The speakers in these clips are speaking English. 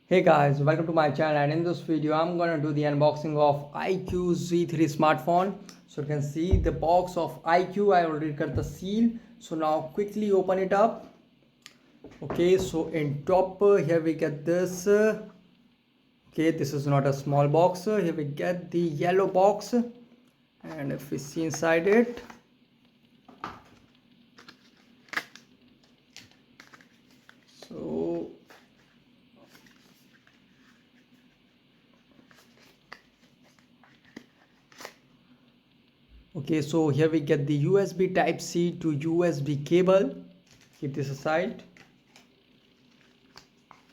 Hey guys, welcome to my channel, and in this video I'm gonna do the unboxing of IQOO Z3 smartphone. So you can see the box of IQOO. I already cut the seal, so now quickly open it up. Okay, so in top here we get this. Okay, this is not a small box. Here we get the yellow box, and if we see inside it, so okay, so here we get the USB type C to USB cable. Keep this aside.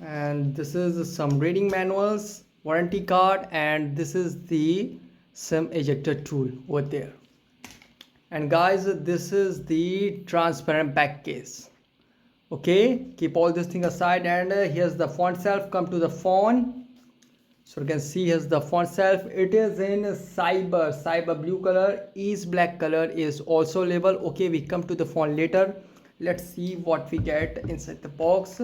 And this is some reading manuals, warranty card, and this is the SIM ejector tool over there. And guys, this is the transparent back case. Okay, keep all this thing aside, and here's the phone shelf. Come to the phone. So you can see here's the phone shelf. It is in cyber blue color. Is black color is also label. Okay, we come to the phone later. Let's see what we get inside the box.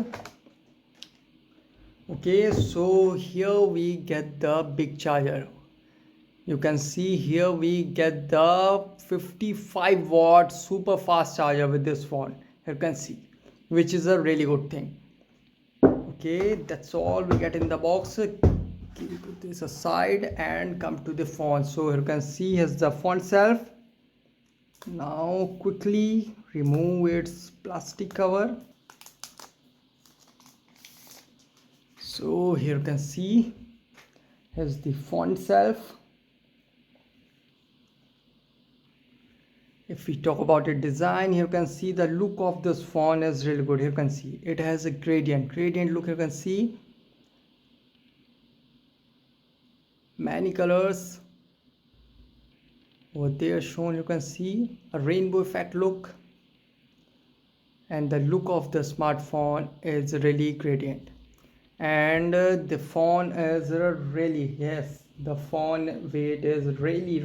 Okay, so here we get the big charger. You can see here we get the 55-watt super fast charger with this phone. You can see, which is a really good thing. Okay, that's all we get in the box. Keep this aside and come to the phone. So you can see here's the phone shelf. Now quickly remove its plastic cover. So here you can see here's the phone shelf. If we talk about the design, here you can see the look of this phone is really good. Here you can see it has a gradient look. You can see many colors over there shown. You can see a rainbow effect look, and the look of the smartphone is really gradient. And the phone is really, yes, the phone weight is really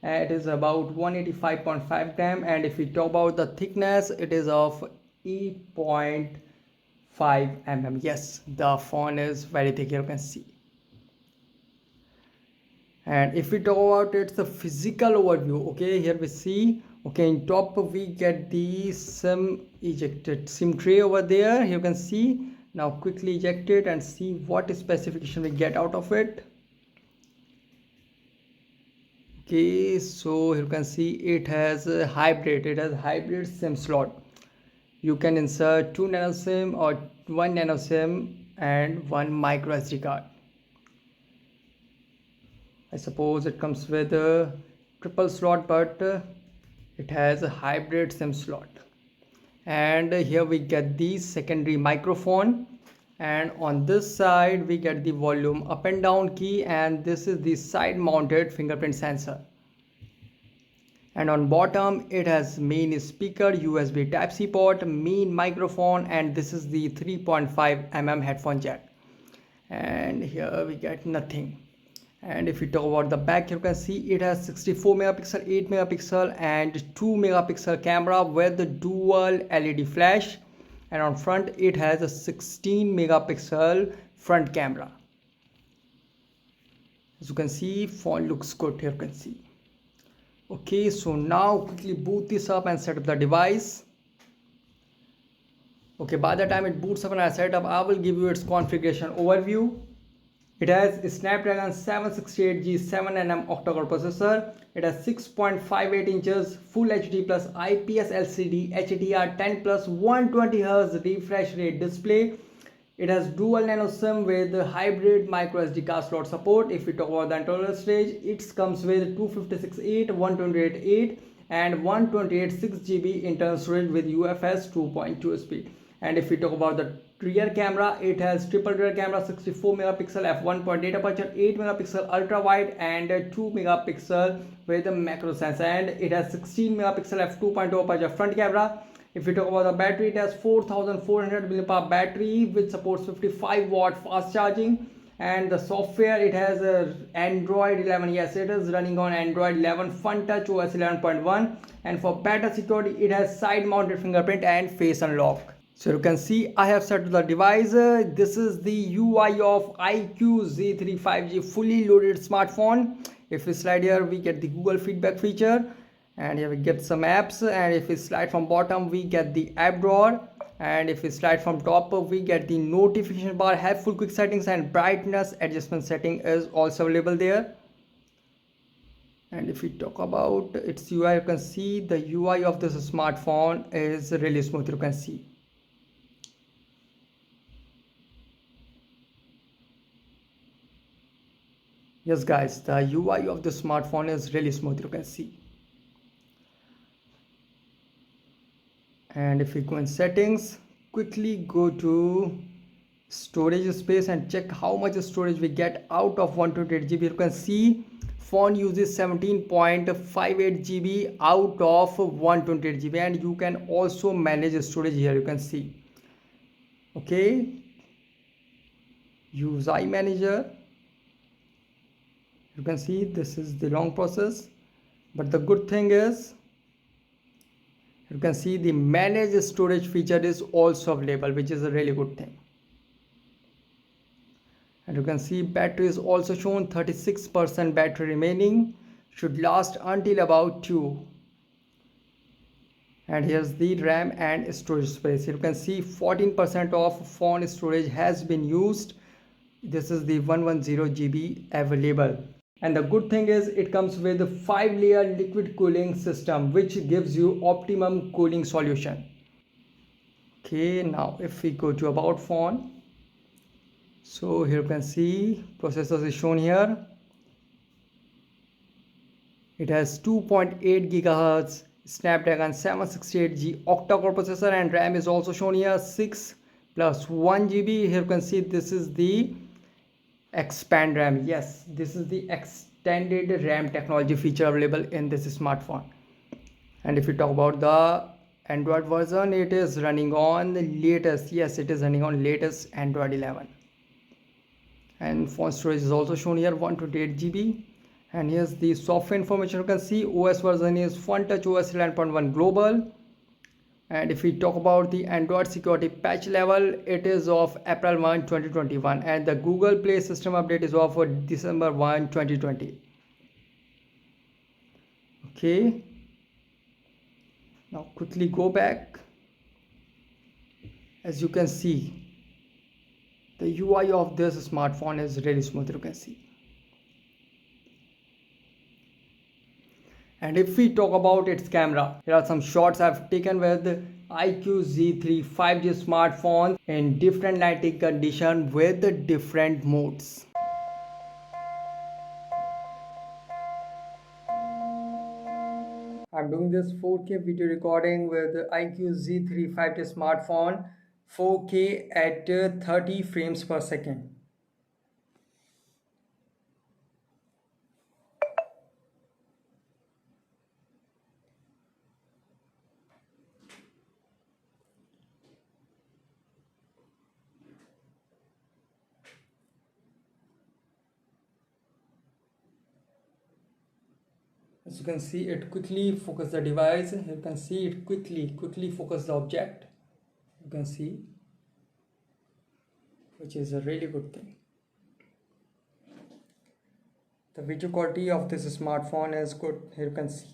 it is about 185.5 gram, and if we talk about the thickness, it is of 8.5 mm. Yes, the phone is very thick. You can see. And if we talk about its the physical overview, okay, here we see, okay, in top we get the SIM ejected SIM tray over there. You can see. Now quickly eject it and see what specification we get out of it. Okay, so you can see it has a hybrid SIM slot. You can insert 2 nano SIM or 1 nano SIM and 1 micro SD card. I suppose it comes with a triple slot, but it has a hybrid SIM slot. And here we get the secondary microphone, and on this side we get the volume up and down key, and this is the side mounted fingerprint sensor. And on bottom it has main speaker, USB type C port, main microphone, and this is the 3.5 mm headphone jack. And here we get nothing. And if we talk about the back, you can see it has 64 megapixel, 8 megapixel and 2 megapixel camera with the dual LED flash, and on front it has a 16 megapixel front camera. As you can see, phone looks good. Here you can see. Okay, so now quickly boot this up and set up the device. Okay, by the time it boots up and I set up, I will give you its configuration overview. It has a Snapdragon 768G 7nm octa-core processor. It has 6.58 inches Full HD plus IPS LCD HDR10 plus 120Hz refresh rate display. It has dual nano SIM with hybrid micro SD card slot support. If we talk about the internal storage, it comes with 256.8, 128.8 and 128.6 GB internal storage with UFS 2.2 speed. And if we talk about the rear camera, it has triple rear camera, 64 megapixel f1.8 aperture, 8 megapixel ultra wide and 2 megapixel with a macro sensor, and it has 16 megapixel f2.0 aperture front camera. If we talk about the battery, it has 4400 mAh battery which supports 55-watt fast charging. And the software, it has Android 11. Yes, it is running on Android 11 Fun Touch OS 11.1. And for better security, it has side mounted fingerprint and face unlock. So you can see I have set the device. This is the UI of IQOO Z3 5G fully loaded smartphone. If we slide here, we get the Google feedback feature, and here we get some apps. And if we slide from bottom, we get the app drawer. And if we slide from top, we get the notification bar, helpful quick settings, and brightness adjustment setting is also available there. And if we talk about its UI, you can see the UI of this smartphone is really smooth. You can see. Yes guys, the UI of the smartphone is really smooth, you can see. And if we go in settings, quickly go to storage space and check how much storage we get out of 128 GB. You can see phone uses 17.58 GB out of 128 GB, and you can also manage storage here. You can see. Okay, use iManager. You can see this is the long process, but the good thing is you can see the manage storage feature is also available, which is a really good thing. And you can see battery is also shown, 36% battery remaining, should last until about 2. And here's the RAM and storage space. You can see 14% of phone storage has been used. This is the 110 GB available. And the good thing is it comes with a 5-layer liquid cooling system, which gives you optimum cooling solution. Okay, now if we go to about phone, so here you can see processors is shown here. It has 2.8 GHz Snapdragon 768G octa-core processor, and RAM is also shown here, 6 plus 1 GB. Here you can see this is the expand RAM. Yes, this is the extended RAM technology feature available in this smartphone. And if we talk about the Android version, it is running on the latest, yes, it is running on latest Android 11. And phone storage is also shown here, 128 GB. And here's the software information. You can see OS version is FunTouch OS 11.1 global. And if we talk about the Android security patch level, it is of April 1, 2021, and the Google Play system update is of December 1, 2020. Okay. Now quickly go back. As you can see, the UI of this smartphone is really smooth, you can see. And if we talk about its camera, here are some shots I've taken with IQOO Z3 5G smartphone in different lighting condition with different modes. I'm doing this 4K video recording with IQOO Z3 5G smartphone, 4K at 30 frames per second. As you can see, it quickly focus the device. You can see it quickly focus the object. You can see, which is a really good thing. The video quality of this smartphone is good. Here you can see.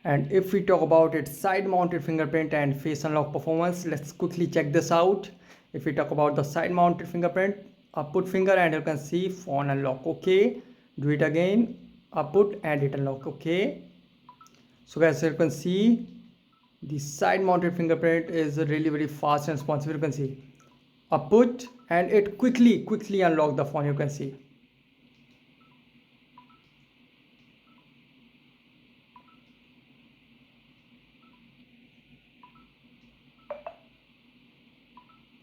And if we talk about its side mounted fingerprint and face unlock performance, let's quickly check this out. If we talk about the side mounted fingerprint, put finger and you can see phone unlock. Okay, do it again, put and it unlock. Okay, so guys, you can see the side mounted fingerprint is really very fast and responsive. You can see put and it quickly unlock the phone. You can see.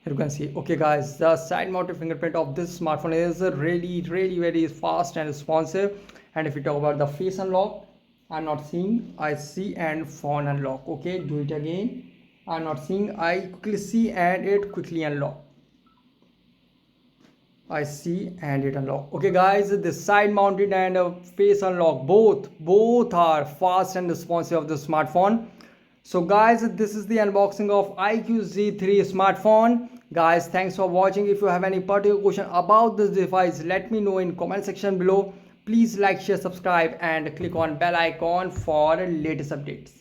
You can see. Okay guys, the side mounted fingerprint of this smartphone is really very fast and responsive. And if we talk about the face unlock, I'm not seeing, I see, and phone unlock. Okay, do it again, I'm not seeing. I quickly see and it quickly unlock. I see and it unlock. Okay guys, this side mounted and face unlock both are fast and responsive of the smartphone. So guys, this is the unboxing of IQOO Z3 smartphone. Guys, thanks for watching. If you have any particular question about this device, let me know in comment section below. Please like, share, subscribe and click on bell icon for latest updates.